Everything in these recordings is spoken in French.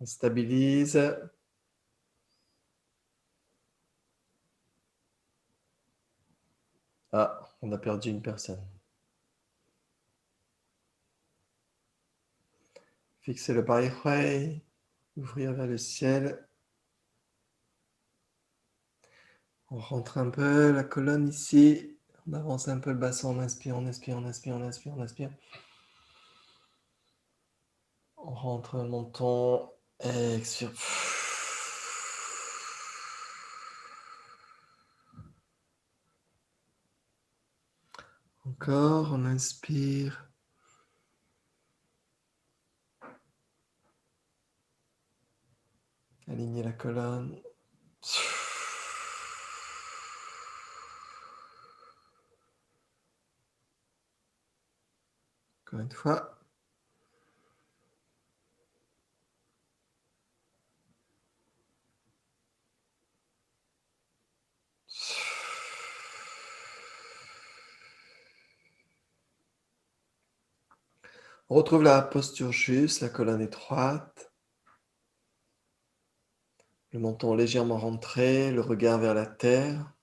On stabilise. Ah, on a perdu une personne. Fixer le pareil, ouvrir vers le ciel. On rentre un peu la colonne ici. On avance un peu le bassin, on inspire, on inspire, on inspire, on inspire, on inspire. On rentre le menton, expire. Encore, on inspire. Aligner la colonne. Encore une fois. On retrouve la posture juste, la colonne étroite. Le menton légèrement rentré, le regard vers la terre.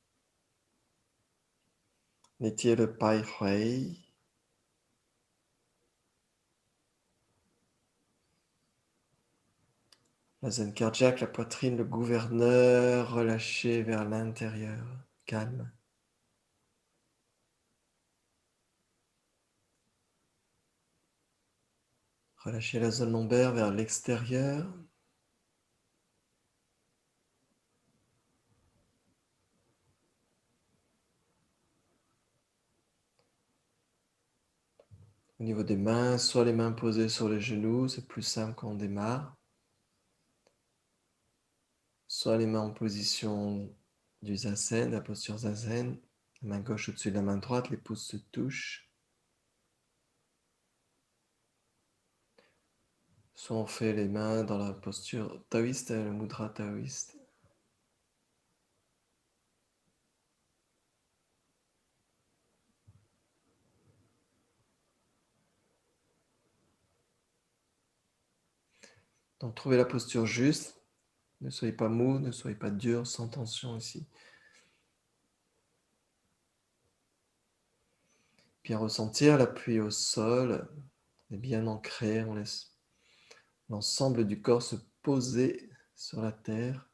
On étire le Pai Hui. La zone cardiaque, la poitrine, le gouverneur, relâché vers l'intérieur, calme. Relâchez la zone lombaire vers l'extérieur. Au niveau des mains, soit les mains posées sur les genoux, c'est plus simple quand on démarre. Soit les mains en position du zazen, la posture zazen. La main gauche au-dessus de la main droite, les pouces se touchent. Soit on fait les mains dans la posture taoïste, le mudra taoïste. Donc trouvez la posture juste. Ne soyez pas mou, ne soyez pas dur, sans tension ici. Bien ressentir l'appui au sol. On est bien ancré, on laisse l'ensemble du corps se poser sur la terre.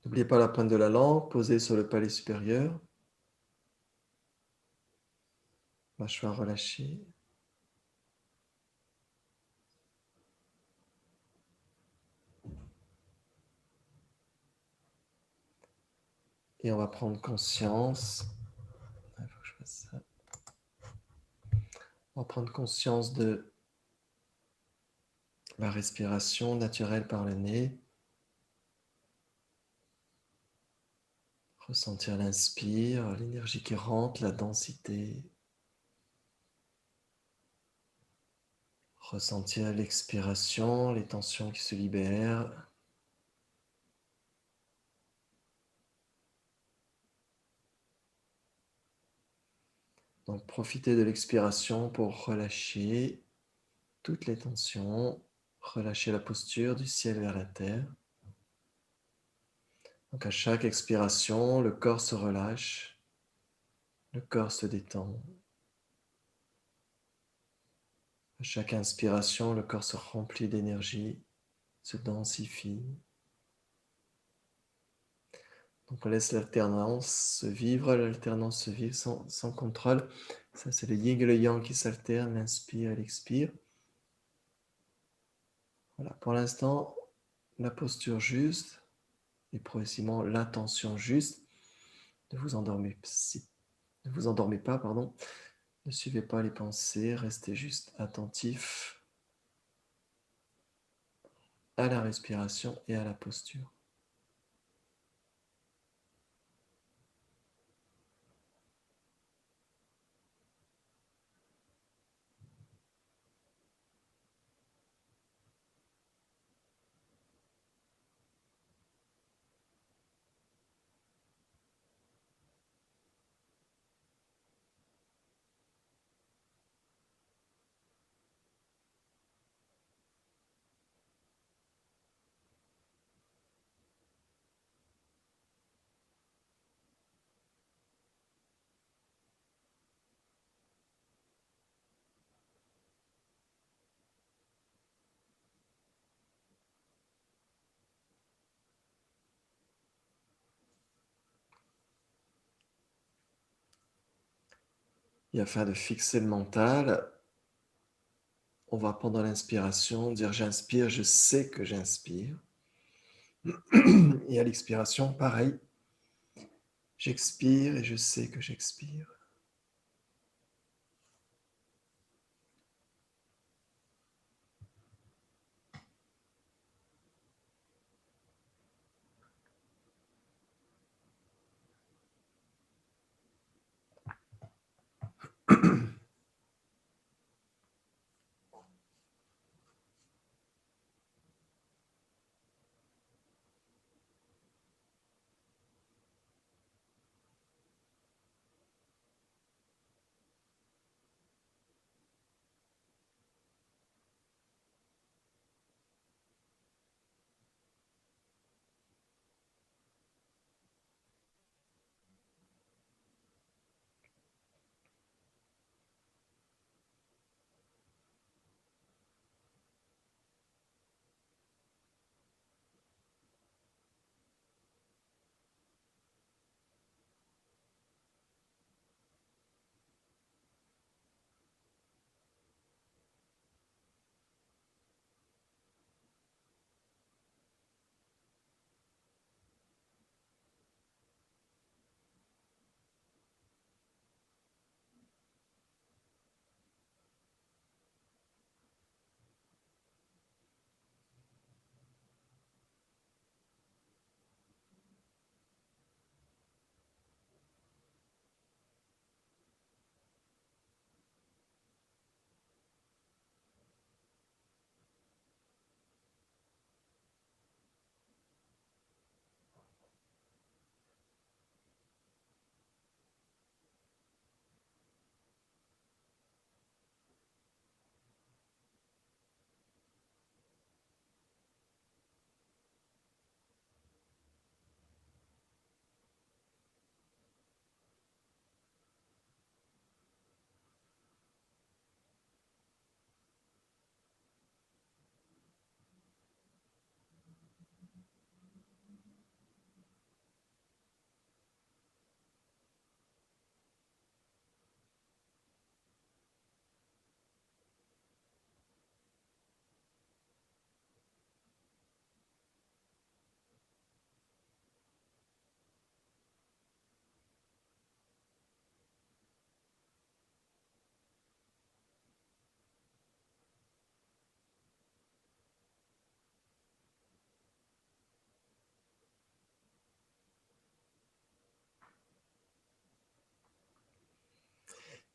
N'oubliez pas la pointe de la langue posée sur le palais supérieur. Mâchoire relâchée. Et on va prendre conscience. Il faut que je fasse ça. On va prendre conscience de la respiration naturelle par le nez. Ressentir l'inspire, l'énergie qui rentre, la densité. Ressentir l'expiration, les tensions qui se libèrent. Donc profitez de l'expiration pour relâcher toutes les tensions, relâcher la posture du ciel vers la terre. Donc à chaque expiration, le corps se relâche, le corps se détend. À chaque inspiration, le corps se remplit d'énergie, se densifie. Donc on laisse l'alternance se vivre, sans contrôle. Ça c'est le yin et le yang qui s'alternent, l'inspire et l'expire. Voilà, pour l'instant, la posture juste et progressivement l'attention juste. Ne vous endormez, ne vous endormez pas, pardon. Ne suivez pas les pensées, restez juste attentif à la respiration et à la posture. Et afin de fixer le mental, on va pendant l'inspiration dire j'inspire, je sais que j'inspire. Et à l'expiration, pareil, j'expire et je sais que j'expire.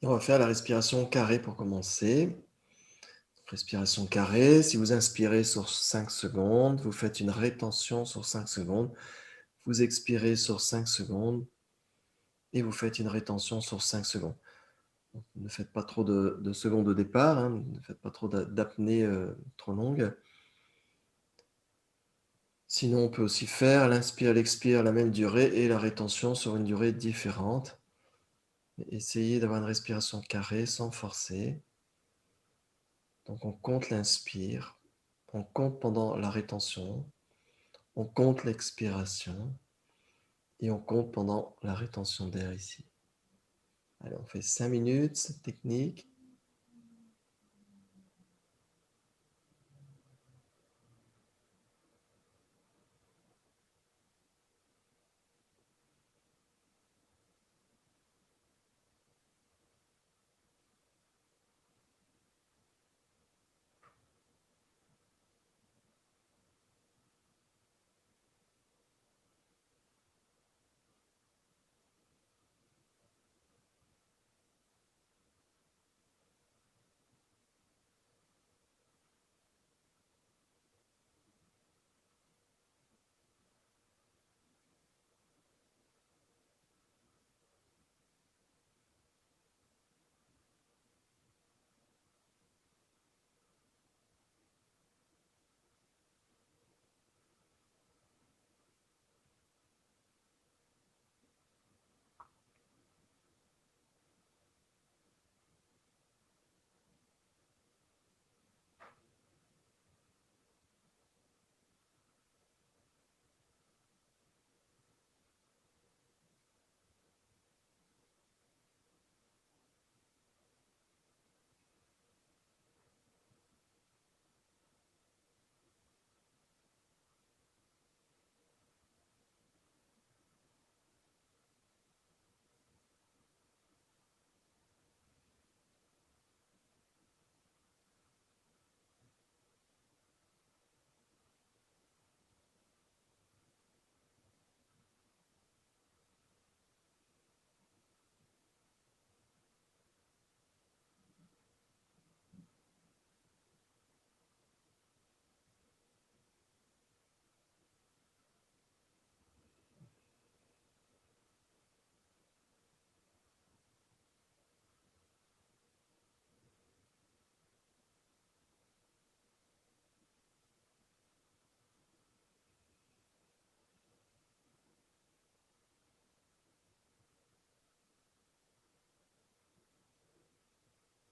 Et on va faire la respiration carrée pour commencer. Respiration carrée, si vous inspirez sur 5 secondes, vous faites une rétention sur 5 secondes, vous expirez sur 5 secondes et vous faites une rétention sur 5 secondes. Donc, ne faites pas trop de secondes au départ, hein, ne faites pas trop d'apnée trop longue. Sinon, on peut aussi faire l'inspire, l'expire, la même durée et la rétention sur une durée différente. Essayez d'avoir une respiration carrée sans forcer. Donc on compte l'inspire, on compte pendant la rétention, on compte l'expiration et on compte pendant la rétention d'air ici. Allez, on fait 5 minutes cette technique.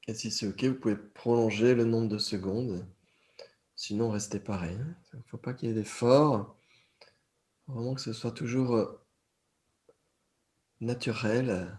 Et si c'est OK, vous pouvez prolonger le nombre de secondes. Sinon, restez pareil, hein. Il ne faut pas qu'il y ait d'effort. Vraiment que ce soit toujours, naturel.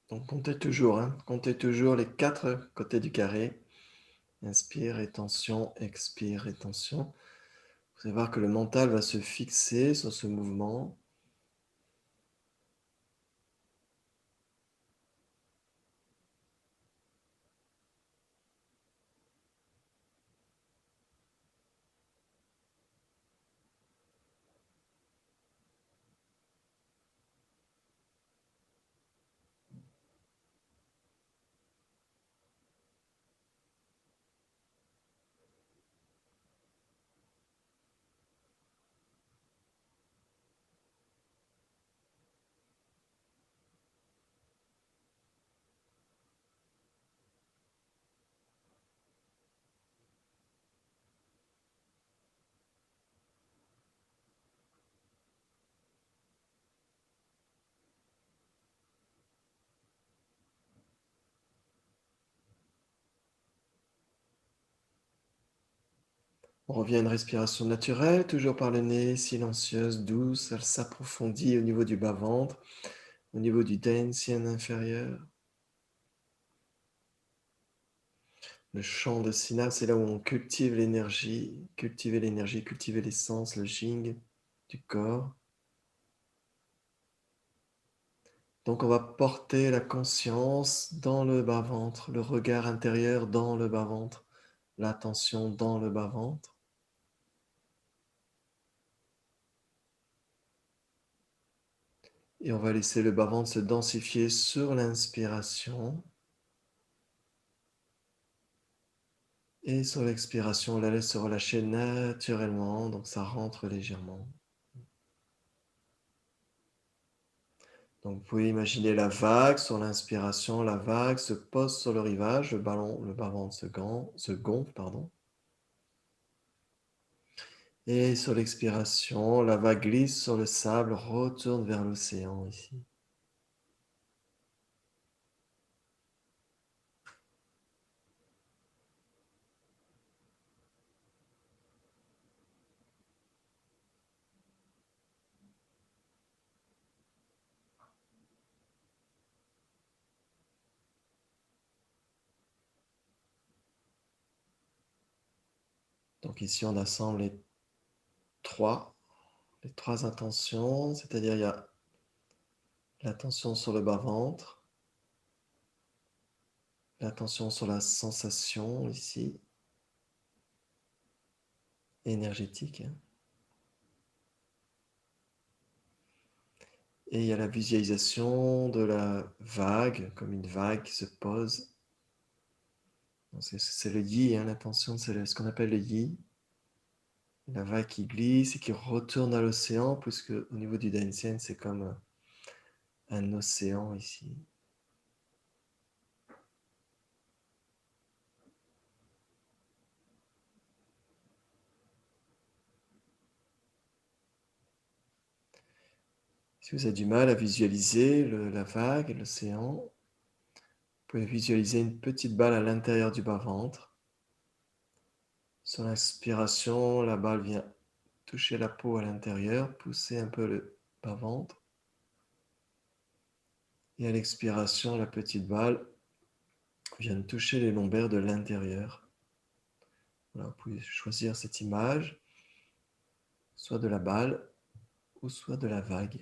Donc comptez toujours les 4 côtés du carré. Inspire, rétention, expire, rétention. Vous allez voir que le mental va se fixer sur ce mouvement. On revient à une respiration naturelle, toujours par le nez, silencieuse, douce. Elle s'approfondit au niveau du bas-ventre, au niveau du Dansien inférieur. Le champ de synapse, c'est là où on cultive l'énergie, cultiver l'essence, le jing du corps. Donc on va porter la conscience dans le bas-ventre, le regard intérieur dans le bas-ventre, l'attention dans le bas-ventre. Et on va laisser le bas-ventre se densifier sur l'inspiration. Et sur l'expiration, on la laisse se relâcher naturellement, donc ça rentre légèrement. Donc vous pouvez imaginer la vague, sur l'inspiration, la vague se pose sur le rivage, le bas-ventre se gonfle, pardon. Et sur l'expiration, la vague glisse sur le sable, retourne vers l'océan ici. Donc ici, on assemble trois, les trois intentions, c'est-à-dire il y a l'attention sur le bas-ventre, l'attention sur la sensation ici, énergétique, hein. Et il y a la visualisation de la vague, comme une vague qui se pose. C'est le yi, hein, l'intention, c'est ce qu'on appelle le yi. La vague qui glisse et qui retourne à l'océan, puisque au niveau du Dansien, c'est comme un océan ici. Si vous avez du mal à visualiser la vague, l'océan, vous pouvez visualiser une petite balle à l'intérieur du bas-ventre. Sur l'inspiration, la balle vient toucher la peau à l'intérieur, pousser un peu le bas-ventre. Et à l'expiration, la petite balle vient toucher les lombaires de l'intérieur. Voilà, vous pouvez choisir cette image, soit de la balle, ou soit de la vague.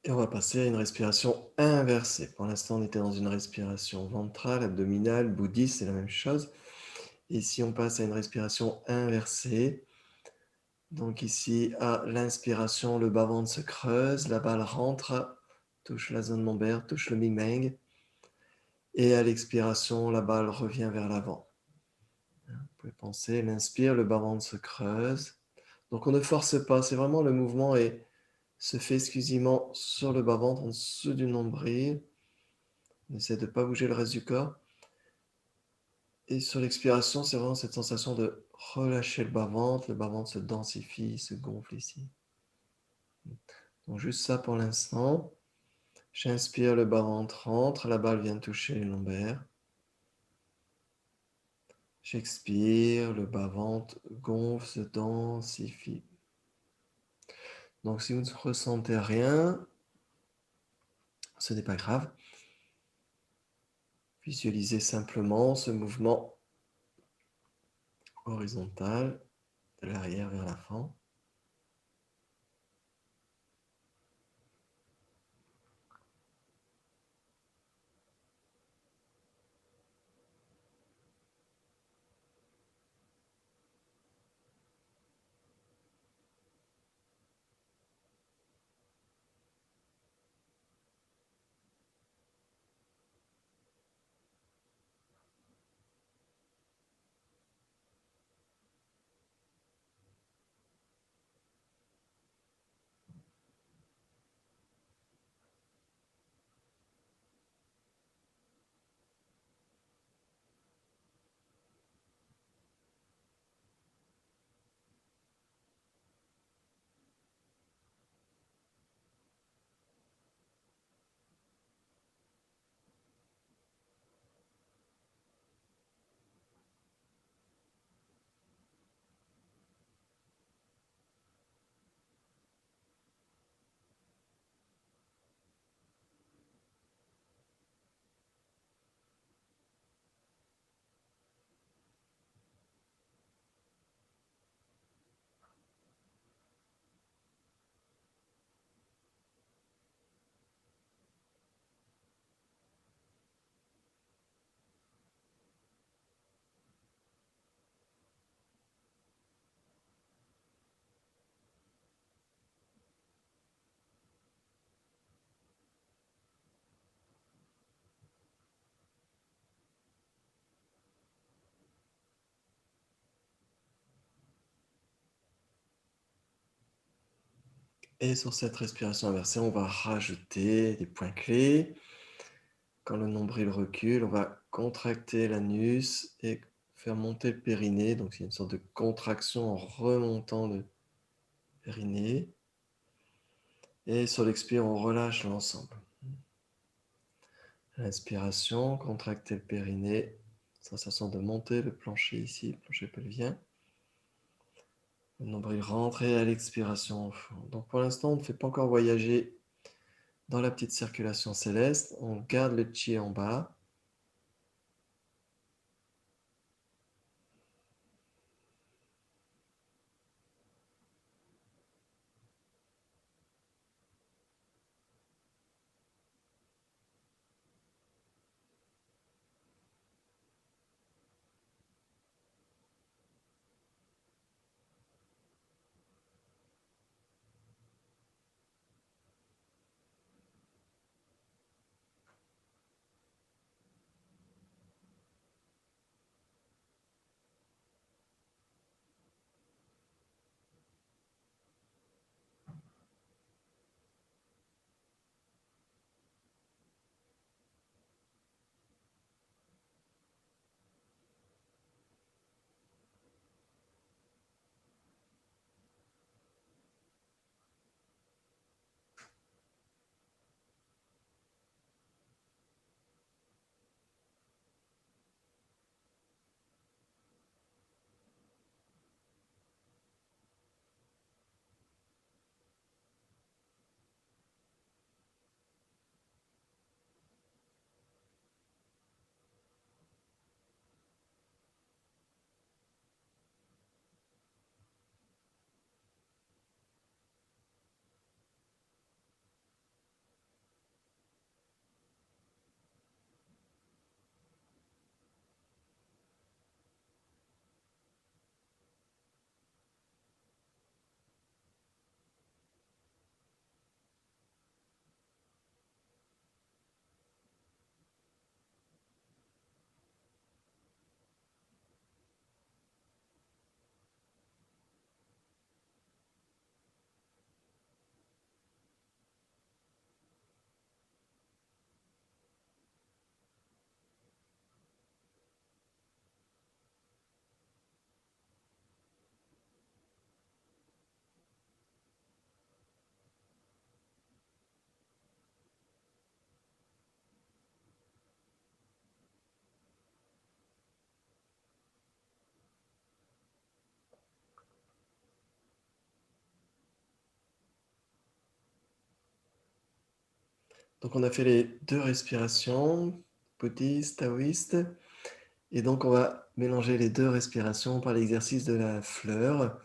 Et on va passer à une respiration inversée. Pour l'instant, on était dans une respiration ventrale, abdominale, bouddhiste, c'est la même chose. Ici, on passe à une respiration inversée. Donc ici, à l'inspiration, le bas-ventre se creuse, la balle rentre, touche la zone lombaire, touche le ming-meng. Et à l'expiration, la balle revient vers l'avant. Vous pouvez penser, l'inspire, le bas-ventre se creuse. Donc on ne force pas, c'est vraiment le mouvement et se fait exclusivement sur le bas-ventre, en dessous du nombril. On essaie de ne pas bouger le reste du corps. Et sur l'expiration, c'est vraiment cette sensation de relâcher le bas-ventre se densifie, se gonfle ici. Donc juste ça pour l'instant. J'inspire, le bas-ventre rentre, la balle vient toucher les lombaires. J'expire, le bas-ventre gonfle, se densifie. Donc si vous ne ressentez rien, ce n'est pas grave. Visualisez simplement ce mouvement horizontal de l'arrière vers l'avant. Et sur cette respiration inversée, on va rajouter des points clés. Quand le nombril recule, on va contracter l'anus et faire monter le périnée. Donc, c'est une sorte de contraction en remontant le périnée. Et sur l'expire, on relâche l'ensemble. L'inspiration, contracter le périnée. Sensation de monter le plancher ici, le plancher pelvien. Le nombril rentre et à l'expiration au fond. Donc pour l'instant, on ne fait pas encore voyager dans la petite circulation céleste. On garde le chi en bas. Donc on a fait les deux respirations, bouddhiste, taoïste. Et donc on va mélanger les deux respirations par l'exercice de la fleur.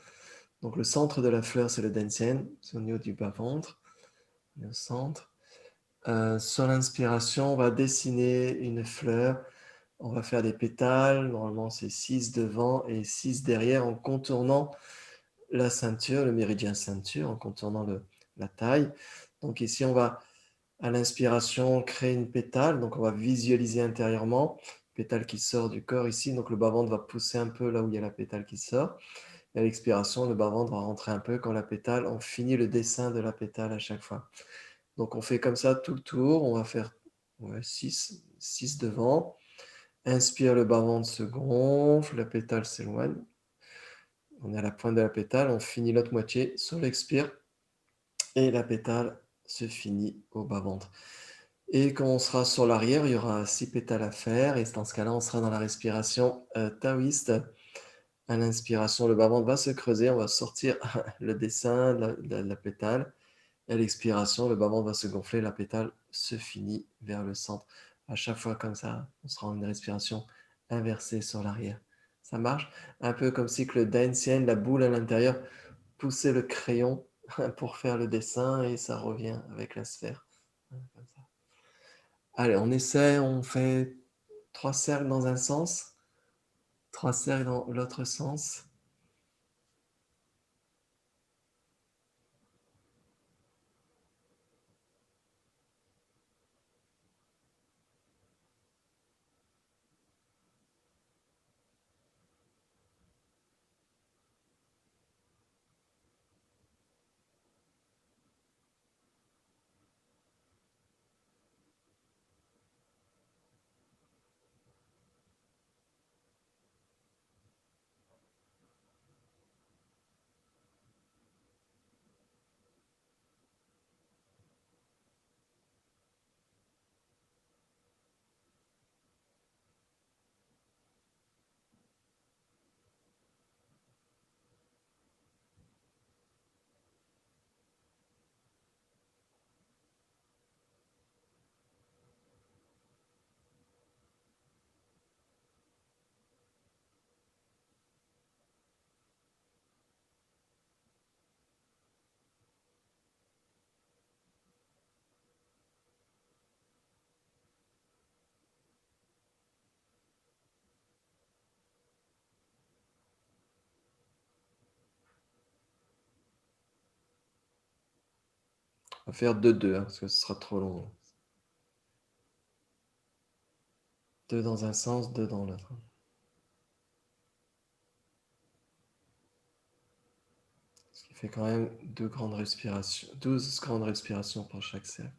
Donc le centre de la fleur, c'est le Dantian, c'est au niveau du bas-ventre, au centre. Sur l'inspiration, on va dessiner une fleur. On va faire des pétales. Normalement, c'est 6 devant et 6 derrière en contournant la ceinture, le méridien ceinture, en contournant la taille. Donc ici, on va, à l'inspiration, créer une pétale. Donc on va visualiser intérieurement. Pétale qui sort du corps ici. Donc le bas-ventre va pousser un peu là où il y a la pétale qui sort. Et à l'expiration, le bas-ventre va rentrer un peu quand la pétale, on finit le dessin de la pétale à chaque fois. Donc on fait comme ça tout le tour. On va faire 6 devant. Inspire, le bas-ventre se gonfle, la pétale s'éloigne. On est à la pointe de la pétale, on finit l'autre moitié sur l'expire et la pétale se finit au bas-ventre. Et quand on sera sur l'arrière, il y aura 6 pétales à faire et dans ce cas-là, on sera dans la respiration taoïste. À l'inspiration, le bas-ventre va se creuser, on va sortir le dessin de la pétale. Et à l'expiration, le bas-ventre va se gonfler, la pétale se finit vers le centre. À chaque fois comme ça, on sera en une respiration inversée sur l'arrière. Ça marche un peu comme si que le dancing, la boule à l'intérieur, poussait le crayon pour faire le dessin et ça revient avec la sphère. Comme ça. Allez, on essaie, on fait 3 cercles dans un sens, 3 cercles dans l'autre sens. On va faire 2-2, parce que ce sera trop long. 2 dans un sens, 2 dans l'autre. Ce qui fait quand même 2 grandes respirations, 12 grandes respirations pour chaque cercle.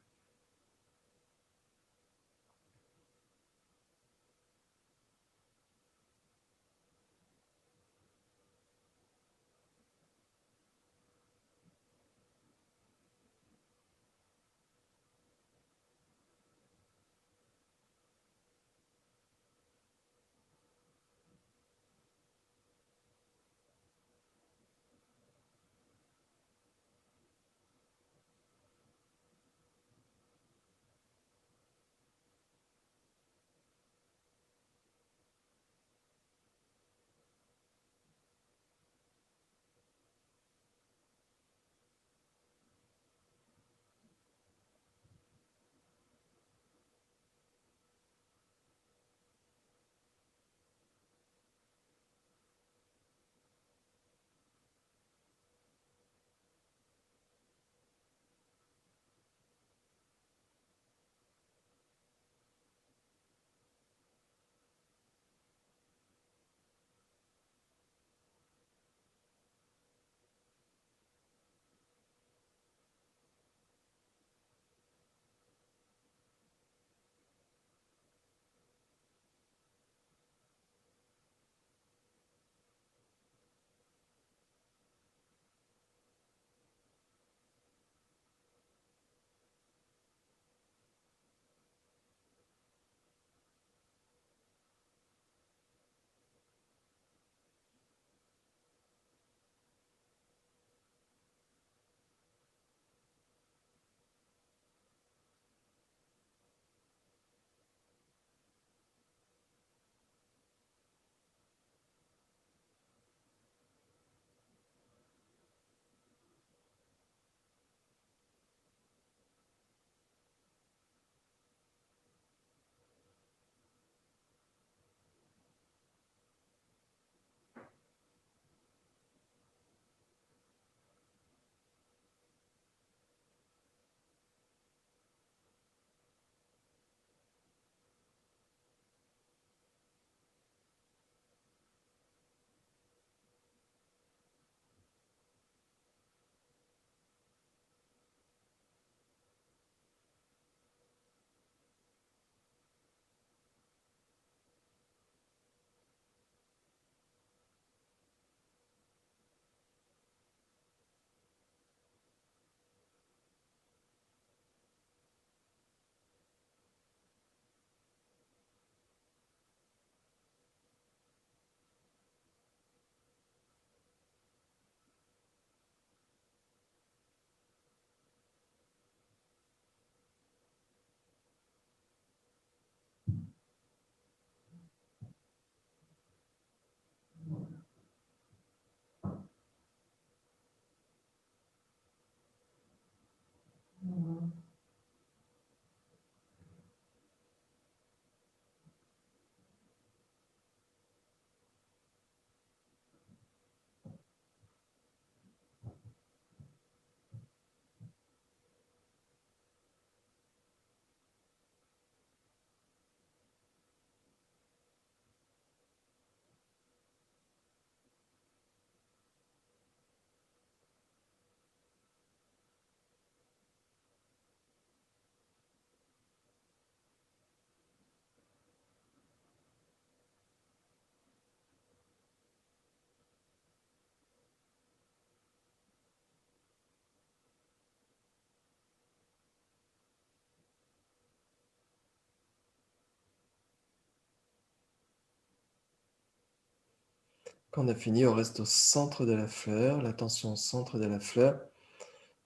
Quand on a fini, on reste au centre de la fleur, l'attention au centre de la fleur.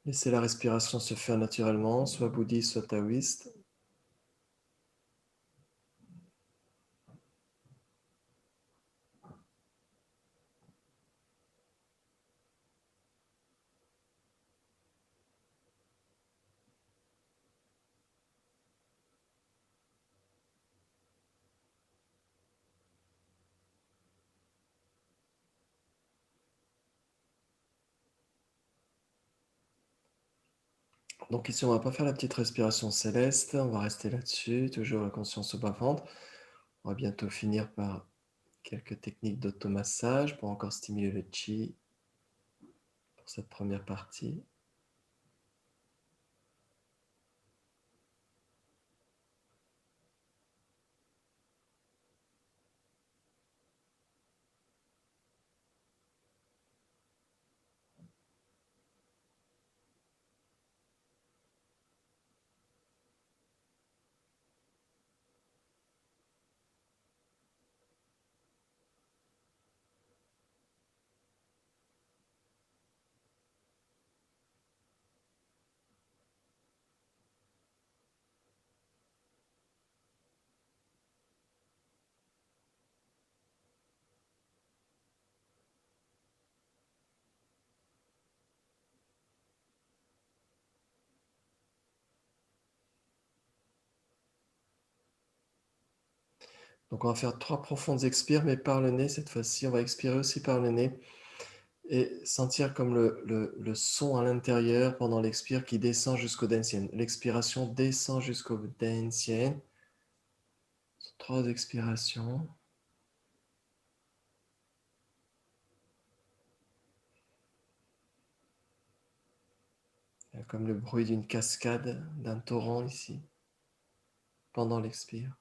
Laissez la respiration se faire naturellement, soit bouddhiste, soit taoïste. Donc ici, on va pas faire la petite respiration céleste, on va rester là-dessus, toujours la conscience au bas-ventre. On va bientôt finir par quelques techniques d'automassage pour encore stimuler le chi pour cette première partie. Donc on va faire 3 profondes expires, mais par le nez cette fois-ci. On va expirer aussi par le nez et sentir comme le son à l'intérieur pendant l'expire qui descend jusqu'au densien. L'expiration descend jusqu'au densien. 3 expirations. Il y a comme le bruit d'une cascade, d'un torrent ici, pendant l'expire.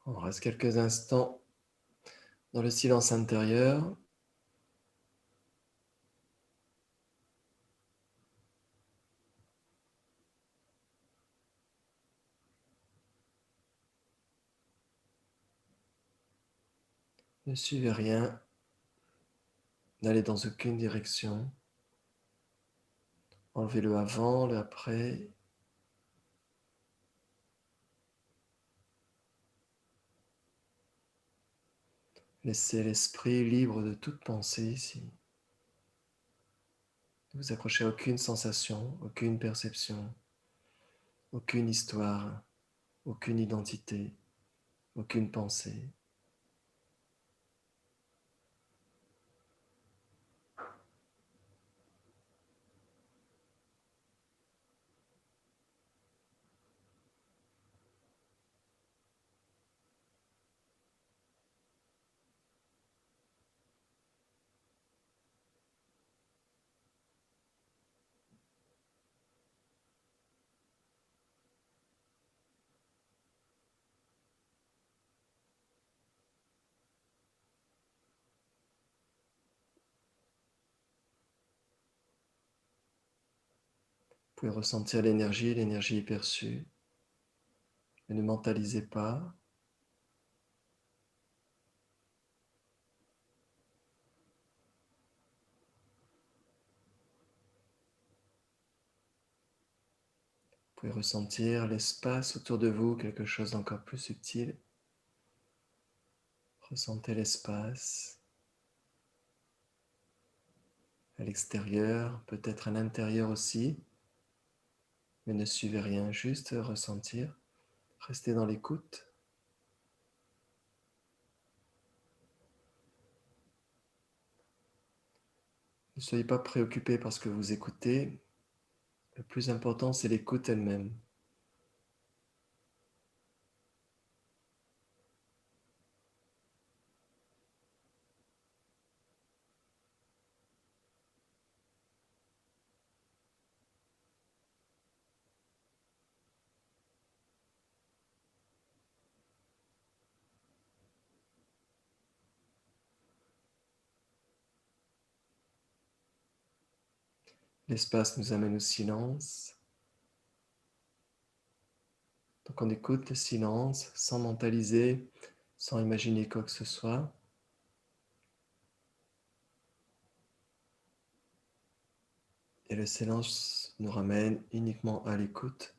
On reste quelques instants dans le silence intérieur. Ne suivez rien, n'allez dans aucune direction. Enlevez le avant, le après. Laissez l'esprit libre de toute pensée ici. Ne vous accrochez à aucune sensation, aucune perception, aucune histoire, aucune identité, aucune pensée. Vous pouvez ressentir l'énergie, l'énergie est perçue, mais ne mentalisez pas. Vous pouvez ressentir l'espace autour de vous, quelque chose d'encore plus subtil. Ressentez l'espace à l'extérieur, peut-être à l'intérieur aussi, mais ne suivez rien, juste ressentir. Restez dans l'écoute. Ne soyez pas préoccupé par ce que vous écoutez. Le plus important, c'est l'écoute elle-même. L'espace nous amène au silence. Donc on écoute le silence sans mentaliser, sans imaginer quoi que ce soit. Et le silence nous ramène uniquement à l'écoute.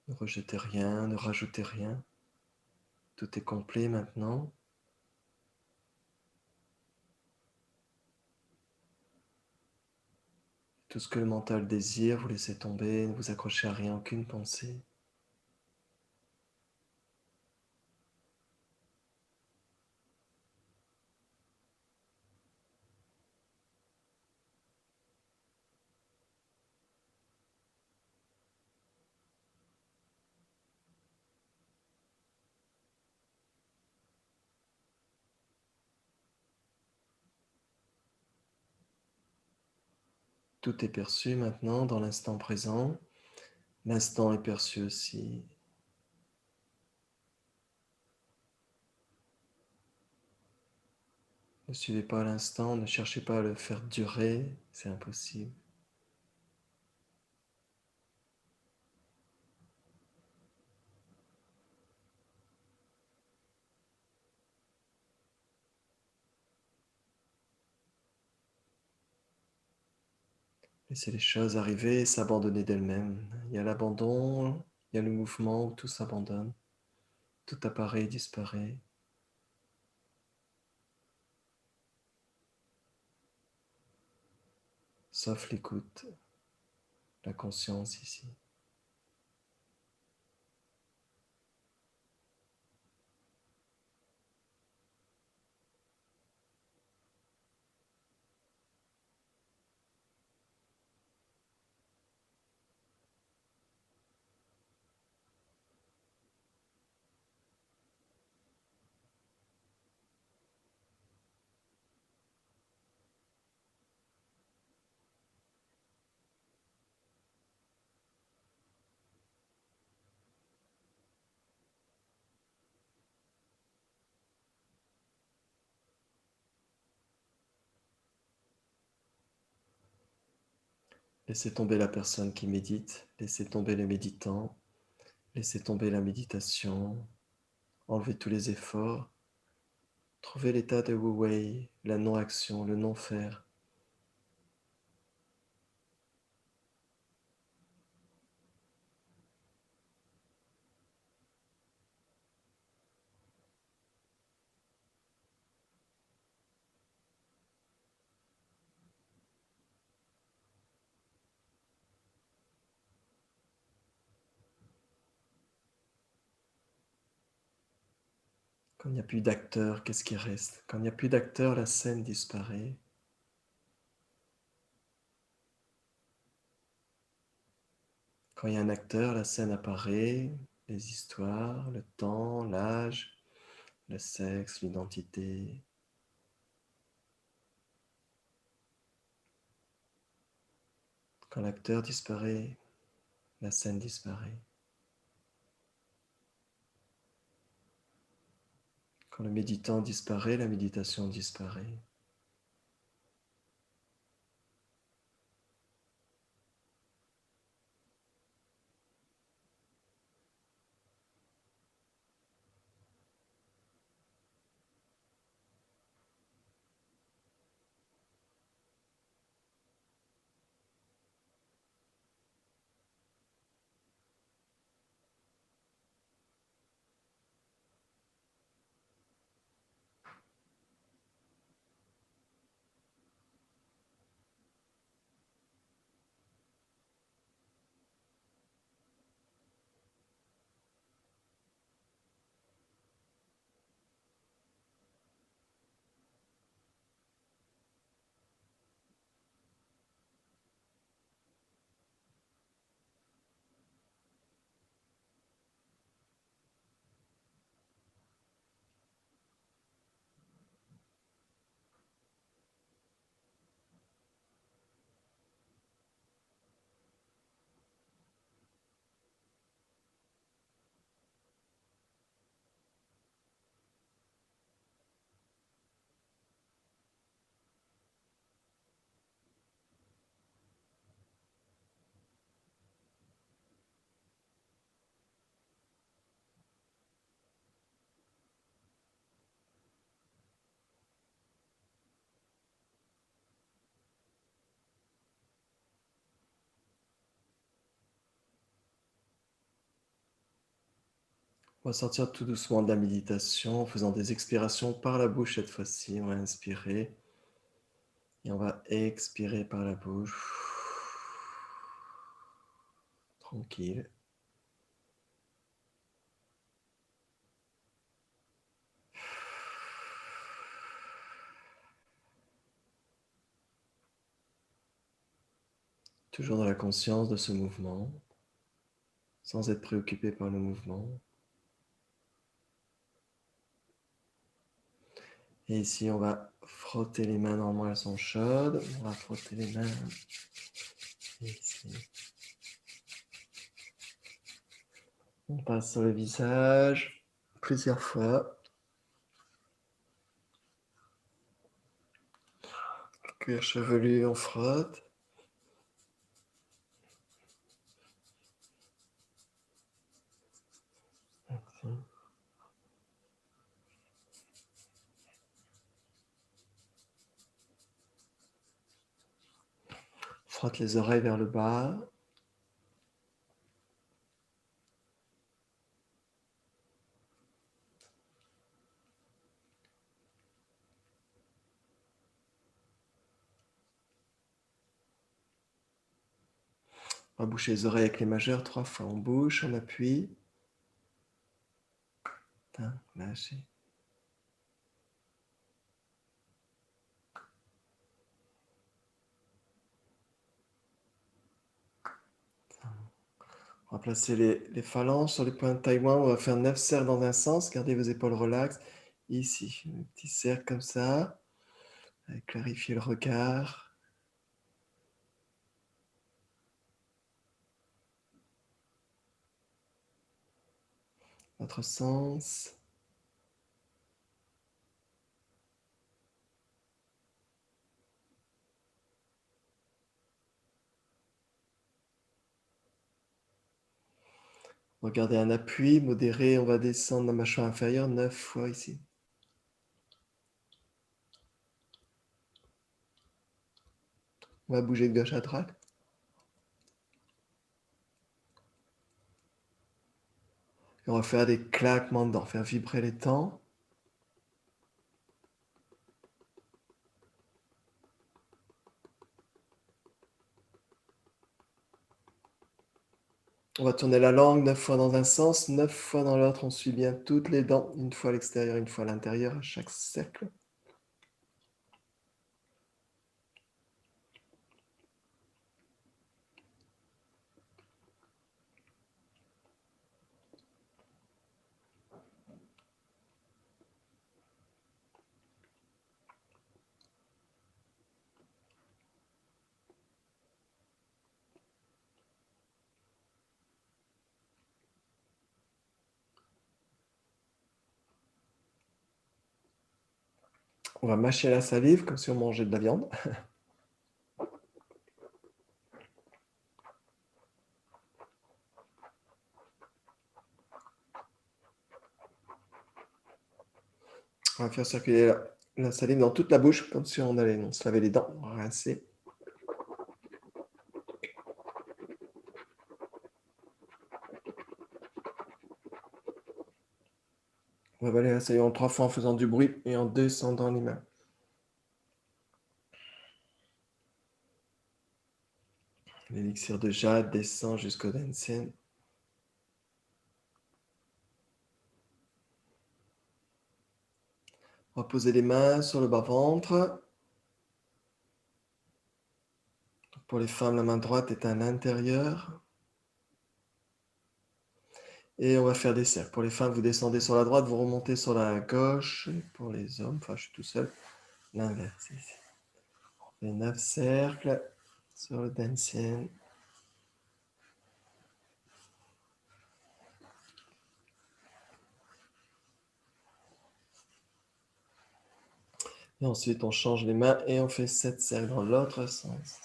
Ne rejetez rien, ne rajoutez rien. Tout est complet maintenant. Tout ce que le mental désire, vous laissez tomber, ne vous accrochez à rien, aucune pensée. Tout est perçu maintenant dans l'instant présent. L'instant est perçu aussi. Ne suivez pas l'instant, ne cherchez pas à le faire durer, c'est impossible. Laissez les choses arriver et s'abandonner d'elles-mêmes. Il y a l'abandon, il y a le mouvement où tout s'abandonne, tout apparaît et disparaît. Sauf l'écoute, la conscience ici. Laissez tomber la personne qui médite, laissez tomber les méditants, laissez tomber la méditation, enlevez tous les efforts, trouvez l'état de Wu Wei, la non-action, le non-faire. Quand il n'y a plus d'acteur, qu'est-ce qui reste? Quand il n'y a plus d'acteur, la scène disparaît. Quand il y a un acteur, la scène apparaît, les histoires, le temps, l'âge, le sexe, l'identité. Quand l'acteur disparaît, la scène disparaît. Quand le méditant disparaît, la méditation disparaît. On va sortir tout doucement de la méditation en faisant des expirations par la bouche cette fois-ci. On va inspirer et on va expirer par la bouche. Tranquille. Toujours dans la conscience de ce mouvement, sans être préoccupé par le mouvement. Et ici, on va frotter les mains, normalement elles sont chaudes. On va frotter les mains. Ici. On passe sur le visage plusieurs fois. Cuir chevelu, on frotte. Frotte les oreilles vers le bas. On va boucher les oreilles avec les majeurs 3 fois. On bouche, on appuie. Lâchez. On va placer les phalanges sur les points de Taïwan. On va faire 9 cercles dans un sens. Gardez vos épaules relaxes. Ici, un petit cercle comme ça. Clarifier le regard. Autre sens. Regardez un appui modéré. On va descendre la mâchoire inférieure 9 fois ici. On va bouger de gauche à droite. Et on va faire des claquements de dents, faire vibrer les dents. On va tourner la langue 9 fois dans un sens, 9 fois dans l'autre. On suit bien toutes les dents, une fois à l'extérieur, une fois à l'intérieur, à chaque cercle. On va mâcher la salive comme si on mangeait de la viande. On va faire circuler la salive dans toute la bouche comme si on allait se laver les dents, rincer. On va avaler la salive en 3 fois en faisant du bruit et en descendant les mains. L'élixir de jade descend jusqu'au Dansen. On va poser les mains sur le bas-ventre. Pour les femmes, la main droite est à l'intérieur. Et on va faire des cercles. Pour les femmes, vous descendez sur la droite, vous remontez sur la gauche. Et pour les hommes, enfin je suis tout seul, l'inverse ici. On fait 9 cercles sur le Dansen. Et ensuite, on change les mains et on fait 7 cercles dans l'autre sens.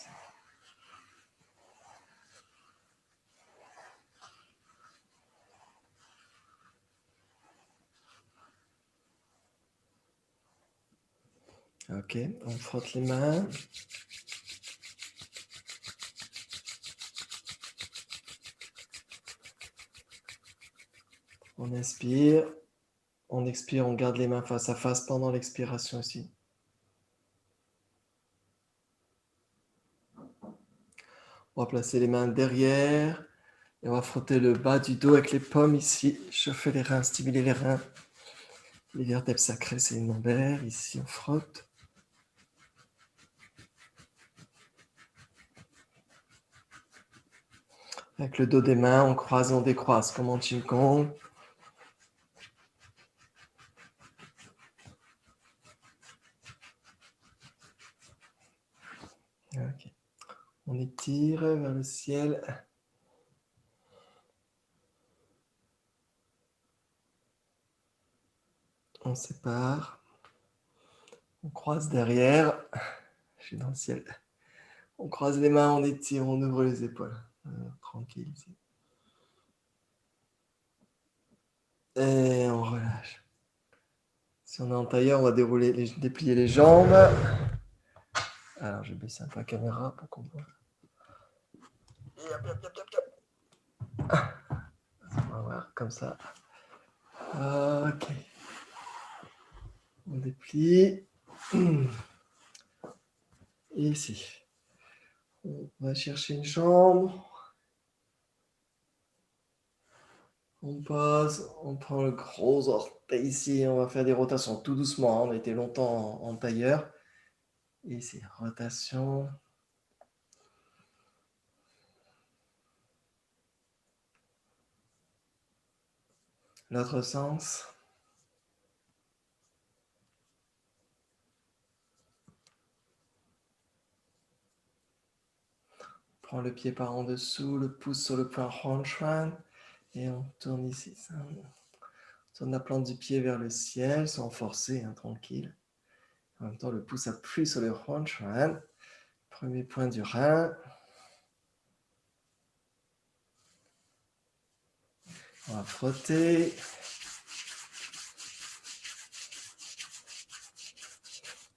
Ok, on frotte les mains. On inspire. On expire, on garde les mains face à face pendant l'expiration aussi. On va placer les mains derrière et on va frotter le bas du dos avec les paumes ici. Chauffer les reins, stimuler les reins. Les vertèbres sacrées, c'est le lombaire. Ici, on frotte. Avec le dos des mains, on croise et on décroise comme en Qigong. Okay. On étire vers le ciel. On sépare. On croise derrière. Je suis dans le ciel. On croise les mains, on étire, on ouvre les épaules. Tranquille ici. Et on relâche. Si on est en tailleur, on va déplier les jambes. Alors, je vais baisser un peu la caméra pour qu'on voit. On va voir comme ça. Ok. On déplie. Et ici. On va chercher une jambe. On pose, on prend le gros orteil ici. On va faire des rotations tout doucement. On a été longtemps en tailleur. Et ici, rotation. L'autre sens. On prend le pied par en dessous, le pouce sur le point Huanshan. Et on tourne ici. On tourne la plante du pied vers le ciel, sans forcer, tranquille. En même temps, le pouce appuie sur le Huanshan. Premier point du rein. On va frotter.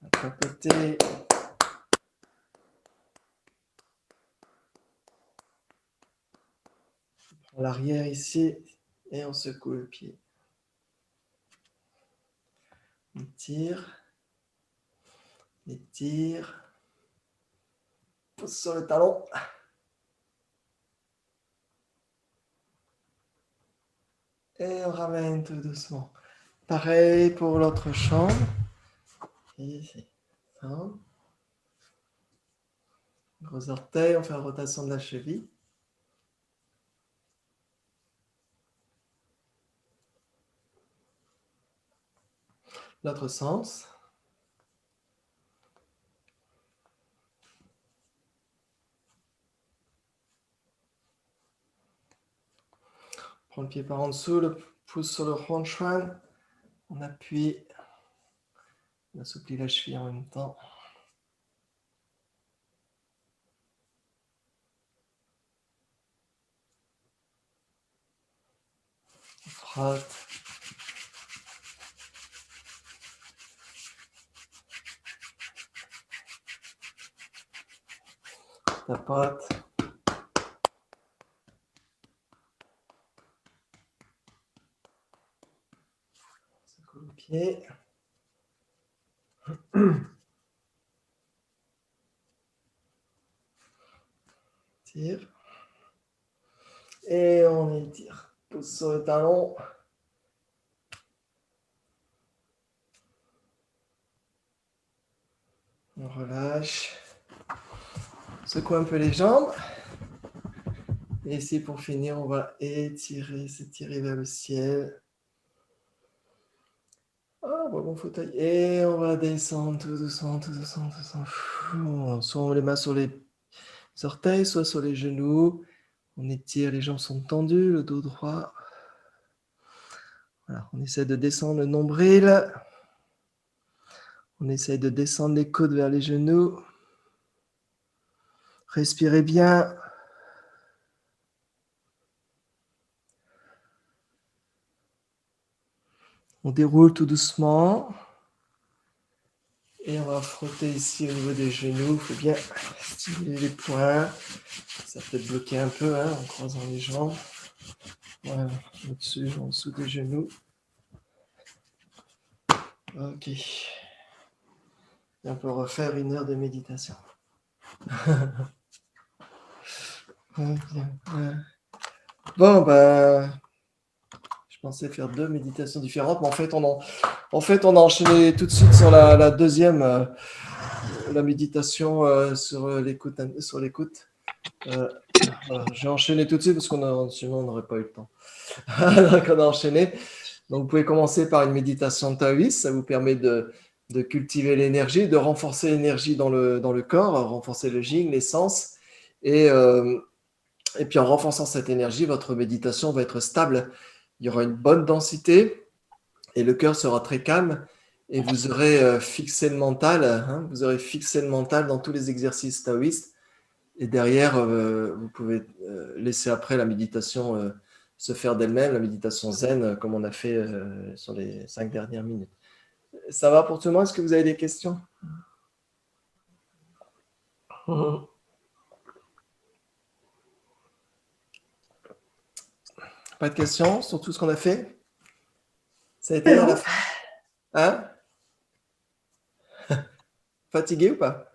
On va tapoter. On prend l'arrière ici et on secoue le pied. On tire. Étire. Pousse sur le talon. Et on ramène tout doucement. Pareil pour l'autre jambe. Ici. Gros orteil, on fait la rotation de la cheville. L'autre sens. Prends le pied par en dessous, le pouce sur le Huanshan. On appuie. On assouplit la cheville en même temps. On frotte. Tapote. Secoue le pied. Tire. Et on étire. Pouce sur le talon. On relâche. Secoue un peu les jambes. Et ici, pour finir, on va étirer, s'étirer vers le ciel. Ah, bon fauteuil. Et on va descendre tout doucement, tout doucement, tout doucement. Soit on met les mains sur les orteils, soit sur les genoux. On étire, les jambes sont tendues, le dos droit. Voilà, on essaie de descendre le nombril. On essaie de descendre les coudes vers les genoux. Respirez bien. On déroule tout doucement. Et on va frotter ici au niveau des genoux. Il faut bien stimuler les poings. Ça peut bloquer un peu en croisant les jambes. Voilà, au-dessus, en dessous des genoux. Ok. Et on peut refaire 1 heure de méditation. Bon, ben, je pensais faire 2 méditations différentes, mais en fait, on a enchaîné tout de suite sur la deuxième, la méditation sur l'écoute. Sur l'écoute. Voilà, j'ai enchaîné tout de suite parce sinon on n'aurait pas eu le temps. Donc on a enchaîné. Donc vous pouvez commencer par une méditation taoïste, ça vous permet de cultiver l'énergie, de renforcer l'énergie dans le corps, renforcer le yin, les sens. Et puis en renforçant cette énergie, votre méditation va être stable. Il y aura une bonne densité et le cœur sera très calme. Et vous aurez fixé le mental, hein, vous aurez fixé le mental dans tous les exercices taoïstes. Et derrière, vous pouvez laisser après la méditation se faire d'elle-même, la méditation zen, comme on a fait sur les 5 dernières minutes. Ça va pour tout le monde? Est-ce que vous avez des questions? Pas de questions sur tout ce qu'on a fait? Ça a été à la fin? Hein? Fatigué ou pas?